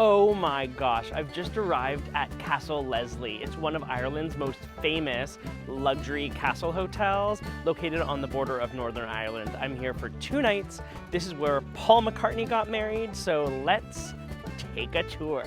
Oh my gosh, I've just arrived at Castle Leslie. It's one of Ireland's most famous luxury castle hotels located on the border of Northern Ireland. I'm here for 2 nights. This is where Paul McCartney got married, so let's take a tour.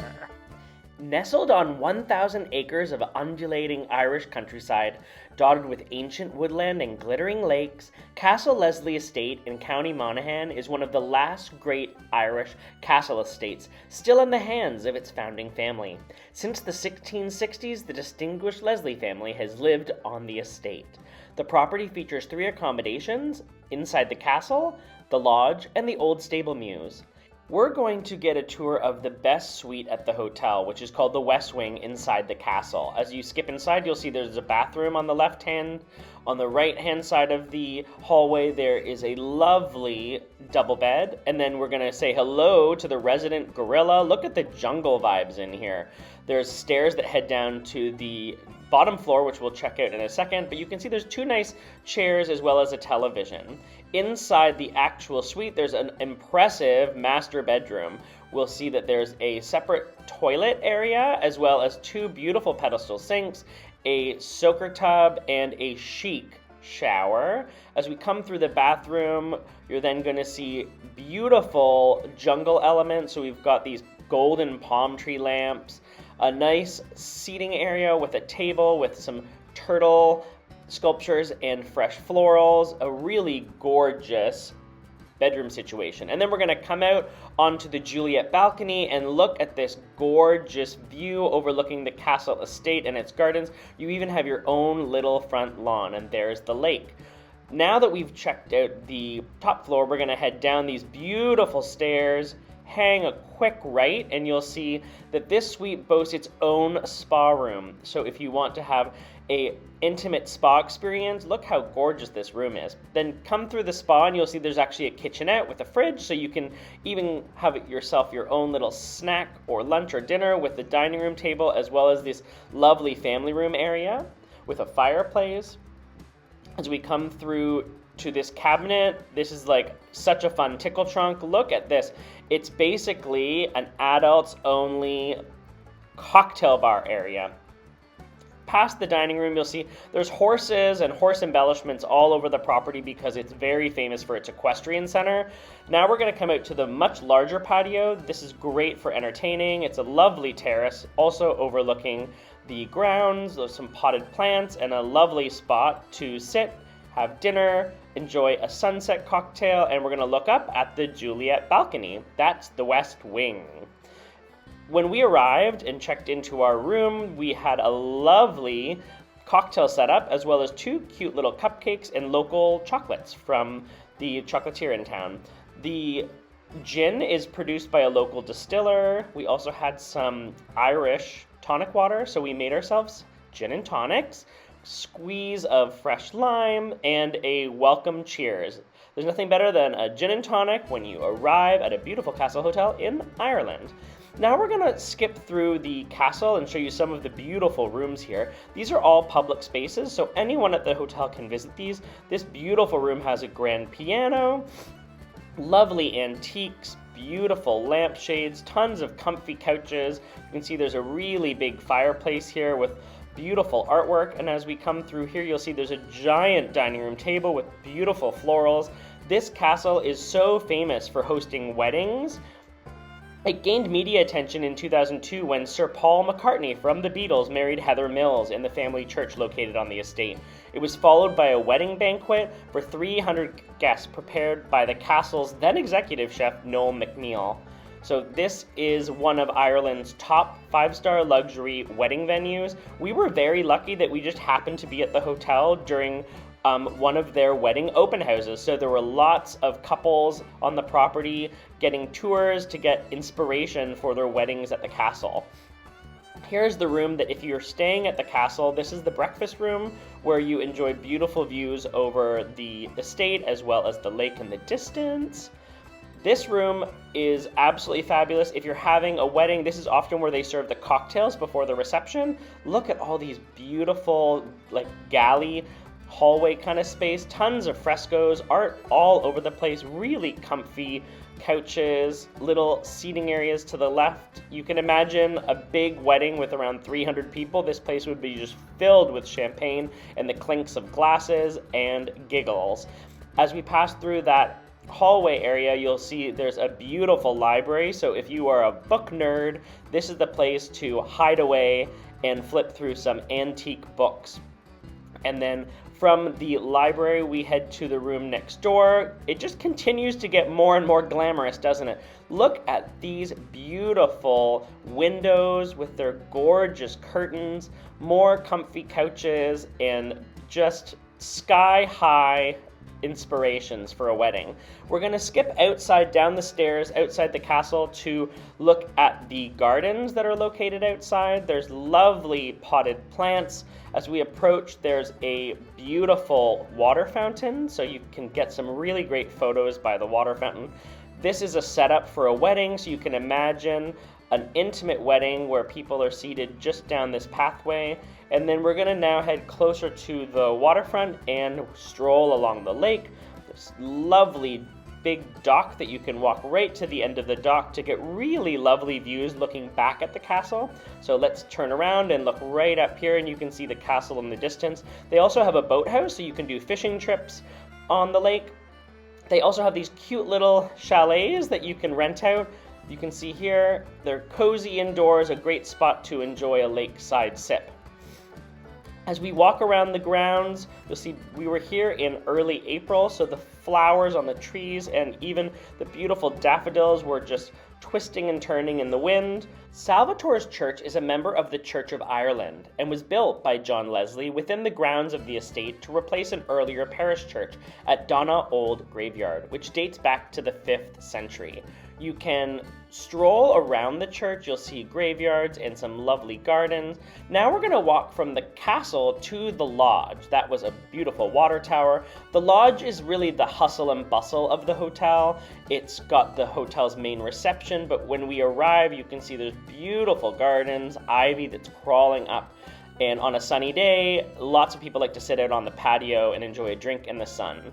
Nestled on 1,000 acres of undulating Irish countryside, dotted with ancient woodland and glittering lakes, Castle Leslie Estate in County Monaghan is one of the last great Irish castle estates still in the hands of its founding family. Since the 1660s, the distinguished Leslie family has lived on the estate. The property features 3 accommodations inside the castle, the lodge, and the old stable mews. We're going to get a tour of the best suite at the hotel, which is called the West Wing inside the castle. As you skip inside, you'll see there's a bathroom on the left hand. On the right hand side of the hallway, there is a lovely double bed. And then we're gonna say hello to the resident gorilla. Look at the jungle vibes in here. There's stairs that head down to the bottom floor, which we'll check out in a second, but you can see there's 2 nice chairs as well as a television. Inside the actual suite, there's an impressive master bedroom. We'll see that there's a separate toilet area as well as 2 beautiful pedestal sinks, a soaker tub, and a chic shower. As we come through the bathroom, you're then going to see beautiful jungle elements. So we've got these golden palm tree lamps, a nice seating area with a table with some turtle sculptures and fresh florals, a really gorgeous bedroom situation. And then we're going to come out onto the Juliet balcony and look at this gorgeous view overlooking the castle estate and its gardens. You even have your own little front lawn, and there's the lake. Now that we've checked out the top floor, we're going to head down these beautiful stairs, hang a quick right, and you'll see that this suite boasts its own spa room. So if you want to have a intimate spa experience, look how gorgeous this room is. Then come through the spa and you'll see there's actually a kitchenette with a fridge, so you can even have it yourself your own little snack or lunch or dinner with the dining room table, as well as this lovely family room area with a fireplace. As we come through to this cabinet, this is like such a fun tickle trunk. Look at this. It's basically an adults only cocktail bar area. Past the dining room, you'll see there's horses and horse embellishments all over the property because it's very famous for its equestrian center. Now we're going to come out to the much larger patio. This is great for entertaining. It's a lovely terrace, also overlooking the grounds. There's some potted plants and a lovely spot to sit, have dinner, enjoy a sunset cocktail, and we're going to look up at the Juliet balcony. That's the West Wing. When we arrived and checked into our room, we had a lovely cocktail setup, as well as 2 cute little cupcakes and local chocolates from the chocolatier in town. The gin is produced by a local distiller. We also had some Irish tonic water, so we made ourselves gin and tonics, squeeze of fresh lime, and a welcome cheers. There's nothing better than a gin and tonic when you arrive at a beautiful castle hotel in Ireland. Now we're going to skip through the castle and show you some of the beautiful rooms here. These are all public spaces, so anyone at the hotel can visit these. This beautiful room has a grand piano, lovely antiques, beautiful lampshades, tons of comfy couches. You can see there's a really big fireplace here with beautiful artwork, and as we come through here, you'll see there's a giant dining room table with beautiful florals. This castle is so famous for hosting weddings. It gained media attention in 2002 when Sir Paul McCartney from the Beatles married Heather Mills in the family church located on the estate. It was followed by a wedding banquet for 300 guests prepared by the castle's then executive chef Noel McNeil. So this is one of Ireland's top 5-star luxury wedding venues. We were very lucky that we just happened to be at the hotel during one of their wedding open houses. So there were lots of couples on the property getting tours to get inspiration for their weddings at the castle. Here's the room that if you're staying at the castle, this is the breakfast room where you enjoy beautiful views over the estate as well as the lake in the distance. This room is absolutely fabulous. If you're having a wedding, this is often where they serve the cocktails before the reception. Look at all these beautiful, like, galley hallway kind of space. Tons of frescoes, art all over the place, really comfy couches, little seating areas to the left. You can imagine a big wedding with around 300 people. This place would be just filled with champagne and the clinks of glasses and giggles. As we pass through that hallway area, you'll see there's a beautiful library. So if you are a book nerd, this is the place to hide away and flip through some antique books. And then from the library, we head to the room next door. It just continues to get more and more glamorous, doesn't it? Look at these beautiful windows with their gorgeous curtains, more comfy couches, and just sky-high inspirations for a wedding. We're going to skip outside down the stairs outside the castle to look at the gardens that are located outside. There's lovely potted plants. As we approach, there's a beautiful water fountain, so you can get some really great photos by the water fountain. This is a setup for a wedding, so you can imagine an intimate wedding where people are seated just down this pathway. And then we're gonna now head closer to the waterfront and stroll along the lake. This lovely big dock that you can walk right to the end of the dock to get really lovely views looking back at the castle. So let's turn around and look right up here, and you can see the castle in the distance. They also have a boathouse, so you can do fishing trips on the lake. They also have these cute little chalets that you can rent out. You can see here, they're cozy indoors, a great spot to enjoy a lakeside sip. As we walk around the grounds, you'll see we were here in early April, so the flowers on the trees and even the beautiful daffodils were just twisting and turning in the wind. Salvatore's Church is a member of the Church of Ireland and was built by John Leslie within the grounds of the estate to replace an earlier parish church at Donna Old Graveyard, which dates back to the 5th century. You can stroll around the church. You'll see graveyards and some lovely gardens. Now we're going to walk from the castle to the lodge. That was a beautiful water tower. The lodge is really the hustle and bustle of the hotel. It's got the hotel's main reception, but when we arrive, you can see there's beautiful gardens, ivy that's crawling up. And on a sunny day, lots of people like to sit out on the patio and enjoy a drink in the sun.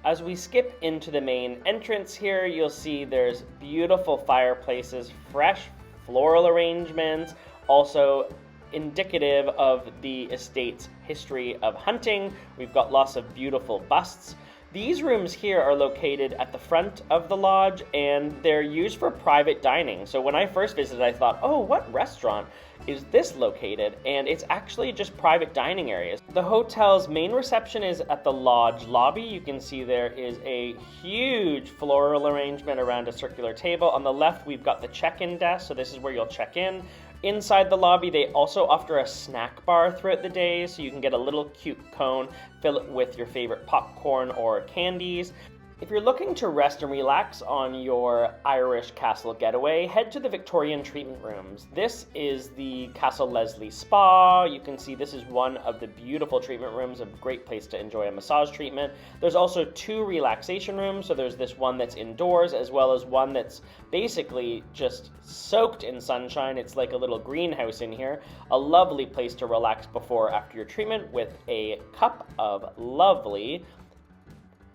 As we skip into the main entrance here, you'll see there's beautiful fireplaces, fresh floral arrangements, also indicative of the estate's history of hunting. We've got lots of beautiful busts. These rooms here are located at the front of the lodge, and they're used for private dining. So when I first visited, I thought, oh, what restaurant is this located? And it's actually just private dining areas. The hotel's main reception is at the lodge lobby. You can see there is a huge floral arrangement around a circular table. On the left, we've got the check-in desk, so this is where you'll check in. Inside the lobby, they also offer a snack bar throughout the day, so you can get a little cute cone, fill it with your favorite popcorn or candies. If you're looking to rest and relax on your Irish castle getaway, head to the Victorian treatment rooms. This is the Castle Leslie Spa. You can see this is one of the beautiful treatment rooms, a great place to enjoy a massage treatment. There's also 2 relaxation rooms, so there's this one that's indoors as well as one that's basically just soaked in sunshine. It's like a little greenhouse in here. A lovely place to relax before or after your treatment with a cup of lovely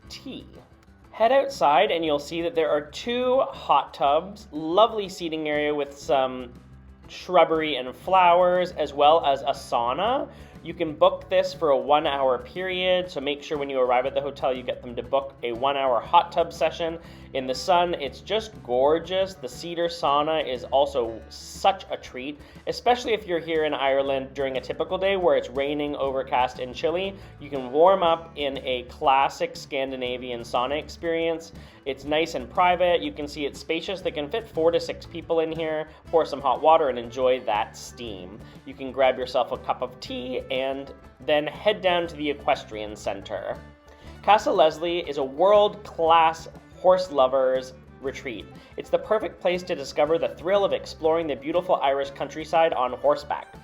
tea. Head outside and you'll see that there are 2 hot tubs, lovely seating area with some shrubbery and flowers, as well as a sauna. You can book this for a 1-hour period, so make sure when you arrive at the hotel you get them to book a 1-hour hot tub session in the sun. It's just gorgeous. The cedar sauna is also such a treat, especially if you're here in Ireland during a typical day where it's raining, overcast, and chilly. You can warm up in a classic Scandinavian sauna experience. It's nice and private. You can see it's spacious. They can fit 4 to 6 people in here. Pour some hot water and enjoy that steam. You can grab yourself a cup of tea and then head down to the Equestrian Center. Castle Leslie is a world-class horse lovers retreat. It's the perfect place to discover the thrill of exploring the beautiful Irish countryside on horseback.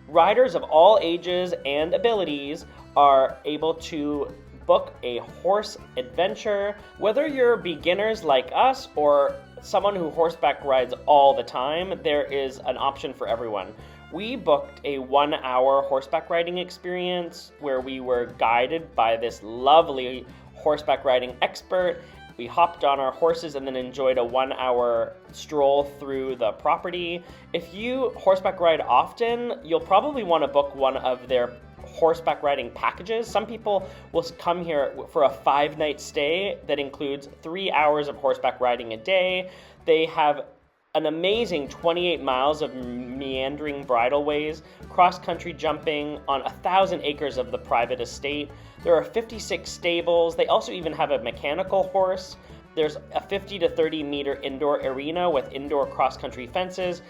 Riders of all ages and abilities are able to book a horse adventure. Whether you're beginners like us or someone who horseback rides all the time, there is an option for everyone. We booked a 1-hour horseback riding experience where we were guided by this lovely horseback riding expert, We hopped on our horses and then enjoyed a 1-hour stroll through the property. If you horseback ride often, you'll probably want to book one of their horseback riding packages. Some people will come here for a 5-night stay that includes 3 hours of horseback riding a day. They have an amazing 28 miles of meandering bridleways, cross-country jumping on 1,000 acres of the private estate. There are 56 stables. They also even have a mechanical horse. There's a 50 to 30 meter indoor arena with indoor cross-country fences.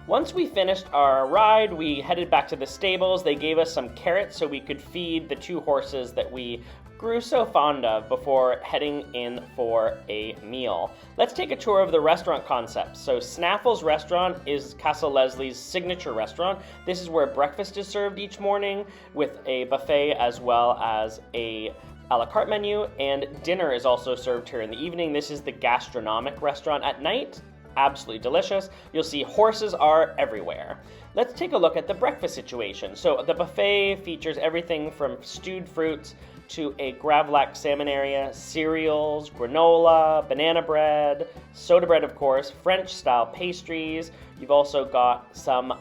Once we finished our ride, we headed back to the stables. They gave us some carrots so we could feed the 2 horses that we grew so fond of before heading in for a meal. Let's take a tour of the restaurant concept. So Snaffles restaurant is Castle Leslie's signature restaurant. This is where breakfast is served each morning with a buffet as well as a la carte menu, and dinner is also served here in the evening. This is the gastronomic restaurant at night. Absolutely delicious. You'll see horses are everywhere. Let's take a look at the breakfast situation. So the buffet features everything from stewed fruits to a gravlax salmon area, cereals, granola, banana bread, soda bread of course, French style pastries. You've also got some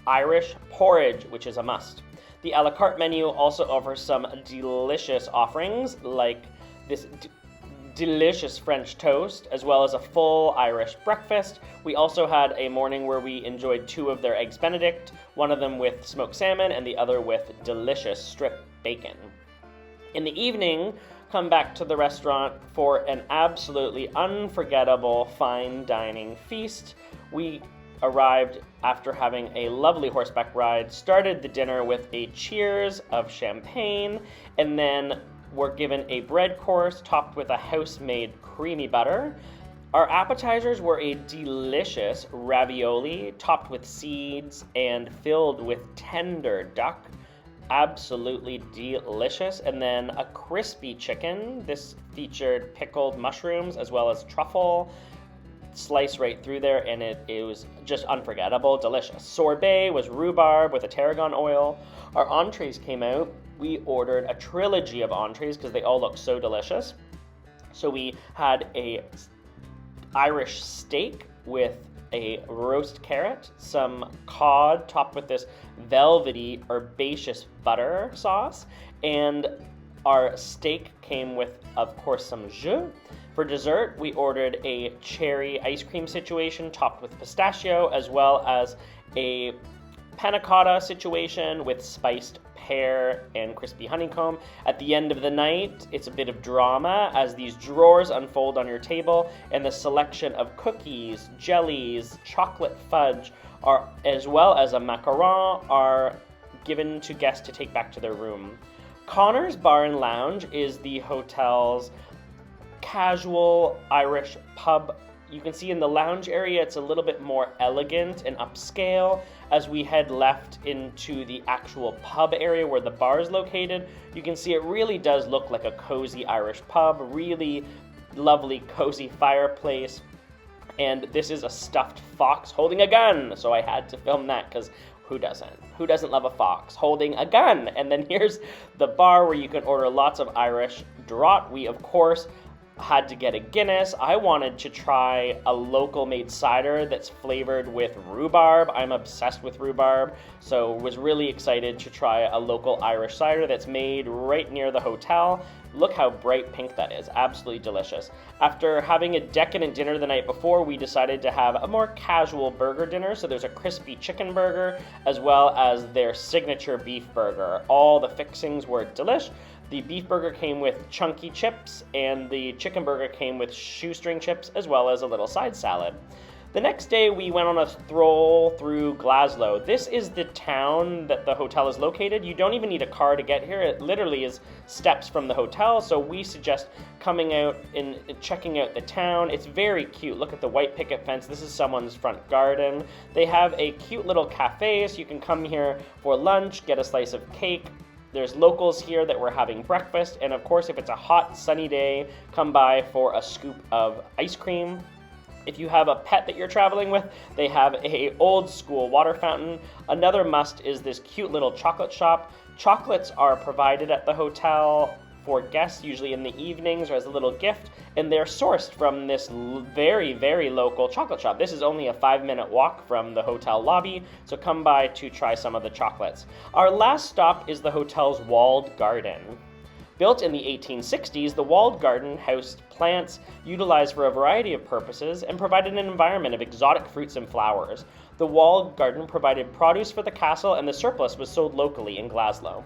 Irish porridge, which is a must. The a la carte menu also offers some delicious offerings like this delicious French toast, as well as a full Irish breakfast. We also had a morning where we enjoyed 2 of their eggs Benedict, one of them with smoked salmon and the other with delicious strip bacon. In the evening, come back to the restaurant for an absolutely unforgettable fine dining feast. We arrived after having a lovely horseback ride, started the dinner with a cheers of champagne, and then were given a bread course topped with a house-made creamy butter. Our appetizers were a delicious ravioli topped with seeds and filled with tender duck. Absolutely delicious. And then a crispy chicken. This featured pickled mushrooms as well as truffle sliced right through there, and it was just unforgettable, delicious. Sorbet was rhubarb with a tarragon oil. Our entrees came out. We ordered a trilogy of entrees because they all look so delicious. So we had a Irish steak with a roast carrot, some cod topped with this velvety herbaceous butter sauce, and our steak came with, of course, some jus. For dessert, we ordered a cherry ice cream situation topped with pistachio, as well as a panna cotta situation with spiced pear and crispy honeycomb. At the end of the night, it's a bit of drama as these drawers unfold on your table, and the selection of cookies, jellies, chocolate fudge, as well as a macaron are given to guests to take back to their room. Conor's Bar and Lounge is the hotel's casual Irish pub. You can see in the lounge area it's a little bit more elegant and upscale. As we head left into the actual pub area where the bar is located, you can see it really does look like a cozy Irish pub, really lovely cozy fireplace. And this is a stuffed fox holding a gun, so I had to film that because who doesn't? Who doesn't love a fox holding a gun? And then here's the bar where you can order lots of Irish draught. We, of course, had to get a Guinness. I wanted to try a local made cider that's flavored with rhubarb. I'm obsessed with rhubarb, so was really excited to try a local Irish cider that's made right near the hotel. Look how bright pink that is, absolutely delicious. After having a decadent dinner the night before, we decided to have a more casual burger dinner. So there's a crispy chicken burger as well as their signature beef burger. All the fixings were delish. The beef burger came with chunky chips, and the chicken burger came with shoestring chips, as well as a little side salad. The next day, we went on a stroll through Glaslough. This is the town that the hotel is located. You don't even need a car to get here. It literally is steps from the hotel, so we suggest coming out and checking out the town. It's very cute. Look at the white picket fence. This is someone's front garden. They have a cute little cafe, so you can come here for lunch, get a slice of cake. There's locals here that were having breakfast, and of course, if it's a hot, sunny day, come by for a scoop of ice cream. If you have a pet that you're traveling with, they have a old school water fountain. Another must is this cute little chocolate shop. Chocolates are provided at the hotel for guests, usually in the evenings or as a little gift, and they're sourced from this very, very local chocolate shop. This is only a 5-minute walk from the hotel lobby, so come by to try some of the chocolates. Our last stop is the hotel's walled garden. Built in the 1860s, the walled garden housed plants utilized for a variety of purposes and provided an environment of exotic fruits and flowers. The walled garden provided produce for the castle, and the surplus was sold locally in Glaslough.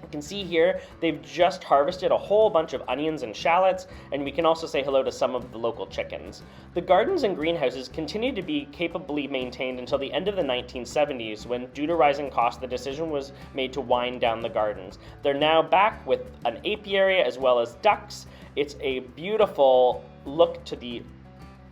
You can see here they've just harvested a whole bunch of onions and shallots, and we can also say hello to some of the local chickens. The gardens and greenhouses continued to be capably maintained until the end of the 1970s, when, due to rising costs, the decision was made to wind down the gardens. They're now back with an apiary as well as ducks. It's a beautiful look to the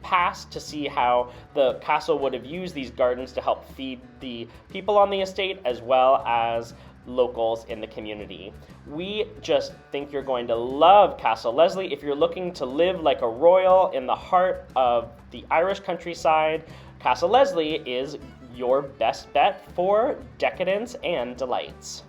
past to see how the castle would have used these gardens to help feed the people on the estate as well as locals in the community. We just think you're going to love Castle Leslie. If you're looking to live like a royal in the heart of the Irish countryside, Castle Leslie is your best bet for decadence and delights.